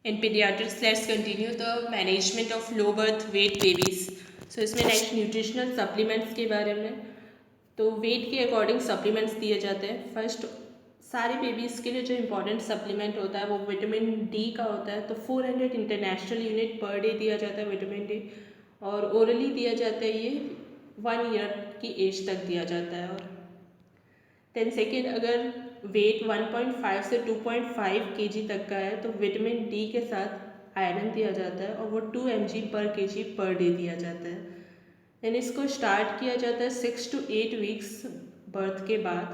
In pediatrics, let's continue the management of low birth weight babies. So इसमें next nutritional supplements के बारे में, तो वेट के अकॉर्डिंग सप्लीमेंट्स दिए जाते हैं. फर्स्ट सारे बेबीज़ के लिए जो इम्पॉर्टेंट सप्लीमेंट होता है वो विटामिन डी का होता है. तो 400 इंटरनेशनल यूनिट पर डे दिया जाता है विटामिन डी, और ओरली दिया जाता है. ये 1 ईयर की एज तक दिया जाता है. और देन सेकेंड, अगर वेट 1.5 से 2.5 kg तक का है तो विटामिन डी के साथ आयरन दिया जाता है, और वो 2 mg पर kg पर डे दिया जाता है. देन इसको स्टार्ट किया जाता है 6 to 8 वीक्स बर्थ के बाद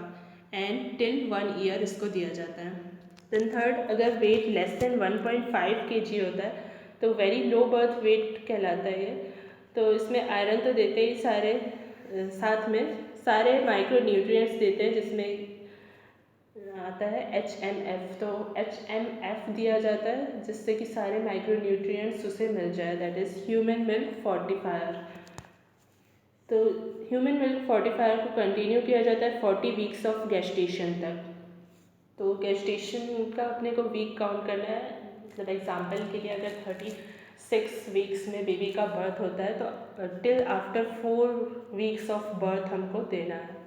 एंड टिल 1 ईयर इसको दिया जाता है. देन थर्ड, अगर वेट लेस देन 1.5 kg होता है तो वेरी लो बर्थ वेट कहलाता है ये. तो इसमें आयरन तो देते ही सारे, साथ में सारे माइक्रो न्यूट्रिएंट्स देते हैं, जिसमें आता है HMF. तो HMF दिया जाता है जिससे कि सारे माइक्रो न्यूट्रिएंट्स उसे मिल जाए, दैट इज़ ह्यूमन मिल्क फोर्टिफायर. तो ह्यूमन मिल्क फोर्टिफायर को कंटिन्यू किया जाता है 40 वीक्स ऑफ गेस्टेशन तक. तो गेस्टेशन का अपने को वीक काउंट करना है. मतलब एग्जाम्पल के लिए अगर 36 वीक्स में बेबी का बर्थ होता है तो till after 4 weeks of birth हमको देना है.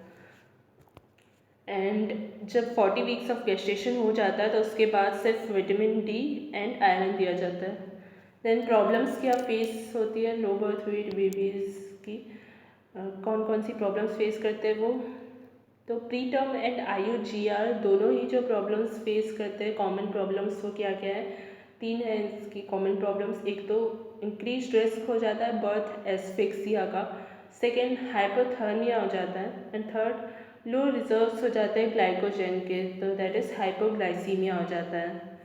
एंड जब 40 वीक्स ऑफ गेस्टेशन हो जाता है तो उसके बाद सिर्फ विटामिन डी एंड आयरन दिया जाता है. देन प्रॉब्लम्स क्या फेस होती है लो बर्थ वेट बेबीज़ की, कौन कौन सी प्रॉब्लम्स फेस करते हैं वो. तो प्री टर्म एंड IUGR दोनों ही जो प्रॉब्लम्स फेस करते हैं, कॉमन प्रॉब्लम्स वो क्या क्या है. 3 है इसकी कॉमन प्रॉब्लम्स. एक तो इंक्रीज रिस्क हो जाता है बर्थ एस्फिक्सिया का. सेकेंड, हाइपोथर्मिया हो जाता है. एंड थर्ड, लो रिजर्व्स हो जाते हैं ग्लाइकोजन के, तो दैट इज़ हाइपोग्लाइसीमिया हो जाता है.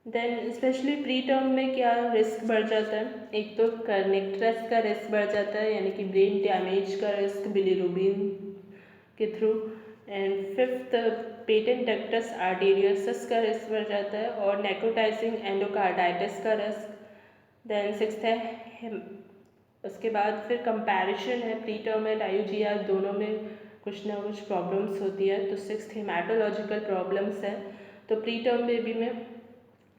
देन स्पेशली प्री टर्म में क्या रिस्क बढ़ जाता है. एक तो कर्निक्टरस का रिस्क बढ़ जाता है, यानी कि ब्रेन डैमेज का रिस्क बिलीरुबिन के through. And fifth, patent ductus arteriosus का रिस्क बढ़ जाता है, और नेक्रोटाइजिंग एंडोकार्डाइटिस का रिस्क. देन सिक्स्थ है, उसके बाद फिर कंपैरिजन है प्री टर्म एंड IUGR दोनों में कुछ ना कुछ प्रॉब्लम्स होती है. तो सिक्स्थ हेमाटोलॉजिकल प्रॉब्लम्स है. तो प्री टर्म बेबी में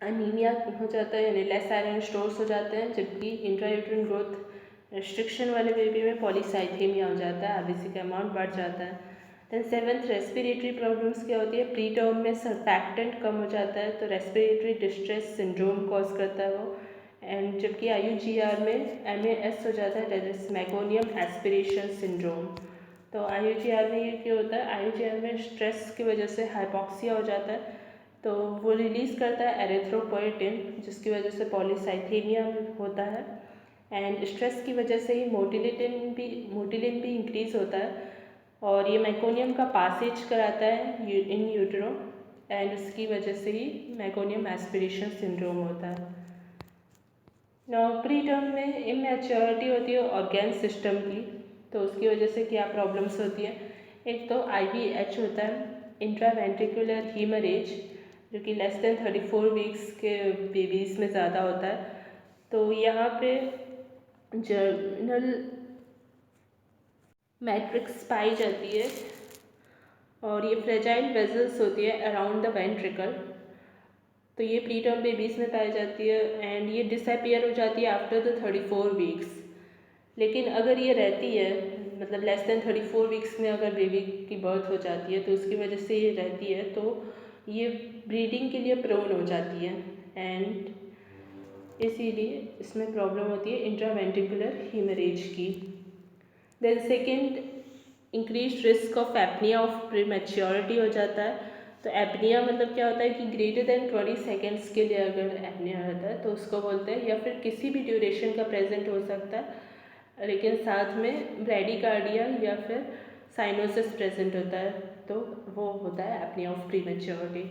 अनीमिया हो जाता है, यानी लेस आयरन स्टोर्स हो जाते हैं, जबकि इंट्रायूट्रिन ग्रोथ रिस्ट्रिक्शन वाले बेबी में पॉलीसाइथेमिया हो जाता है, RBC का अमाउंट बढ़ जाता है. देन सेवन्थ, रेस्पिरेटरी प्रॉब्लम्स क्या होती है. प्री टर्म में सर्फैक्टेंट कम हो जाता है तो रेस्पिरेटरी डिस्ट्रेस सिंड्रोम कॉज करता है वो. एंड जबकि IUGR में MAS हो जाता है, दैट इज मैकोनियम एस्पिरेशन सिंड्रोम. तो IUGR में ये क्या होता है, IUGR में स्ट्रेस की वजह से हाइपॉक्सिया हो जाता है, तो वो रिलीज़ करता है एरिथ्रोपोएटिन, जिसकी वजह से पॉलीसाइथेमिया होता है. एंड स्ट्रेस की वजह से ही मोटिलिन भी इंक्रीज़ होता है, और ये मैकोनियम का पासेज कराता है इन यूट्रो, एंड उसकी वजह से ही मैकोनियम एस्पिरेशन सिंड्रोम होता है. प्री टर्म में इमेच्योरिटी होती है ऑर्गेन सिस्टम की, तो उसकी वजह से क्या प्रॉब्लम्स होती है. एक तो IVH होता है, इंट्रावेंट्रिकुलर हीमरेज, जो कि लेस देन 34 वीक्स के बेबीज़ में ज़्यादा होता है. तो यहाँ पे जर्मिनल मैट्रिक्स पाई जाती है, और ये फ्रेजाइल वेजल्स होती है अराउंड द वेंट्रिकल. तो ये प्री टर्म बेबीज़ में पाई जाती है, एंड ये डिसअपियर हो जाती है आफ्टर द 34 वीक्स. लेकिन अगर ये रहती है, मतलब लेस देन 34 वीक्स में अगर बेबी की बर्थ हो जाती है तो उसकी वजह से ये रहती है, तो ये ब्रीडिंग के लिए प्रोन हो जाती है, एंड इसीलिए इसमें प्रॉब्लम होती है इंट्रावेंट्रिकुलर हीमरेज की. Then second, increase risk of apnoea of prematurity हो जाता है. तो एपनिया मतलब क्या होता है कि ग्रेटर देन 20 सेकेंड्स के लिए अगर एपनिया रहता है तो उसको बोलते हैं, या फिर किसी भी ड्यूरेशन का प्रेजेंट हो सकता है लेकिन साथ में ब्रैडीकार्डिया या फिर साइनोसिस प्रेजेंट होता है, तो वो होता है एपनिया ऑफ प्रीमेच्योरिटी.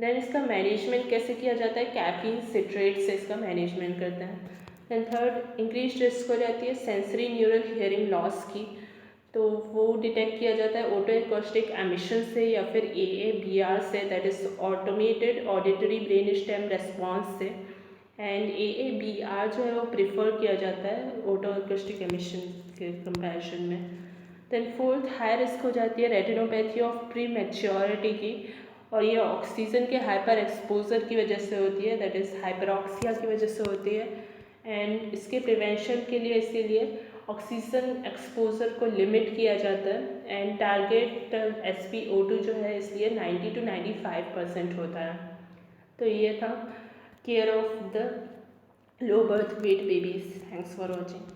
देन इसका मैनेजमेंट कैसे किया जाता है, कैफीन सिट्रेट से इसका मैनेजमेंट करते हैं. एंड थर्ड, इंक्रीज रिस्क हो जाती है सेंसरी न्यूरल हियरिंग लॉस की, तो वो डिटेक्ट किया जाता है ऑटो एकॉस्टिक एमिशन से या फिर AABR से, that is automated auditory brain stem response से. एंड AABR जो है वो प्रिफर किया जाता है ऑटो एकॉस्टिक एमिशन के कंपैरिजन में. देन फोर्थ, हाई रिस्क हो जाती है रेटिनोपैथी ऑफ प्री मैच्योरिटी की, और ये ऑक्सीजन के हाइपर एक्सपोजर की वजह से होती है, दैट इज़ हाइपरऑक्सिया की वजह से होती है। एंड इसके प्रिवेंशन के लिए इसीलिए ऑक्सीजन एक्सपोजर को लिमिट किया जाता है एंड टारगेट SpO2 जो है इसलिए 90 to 95% होता है। तो ये था care of the low birth weight babies. Thanks for watching.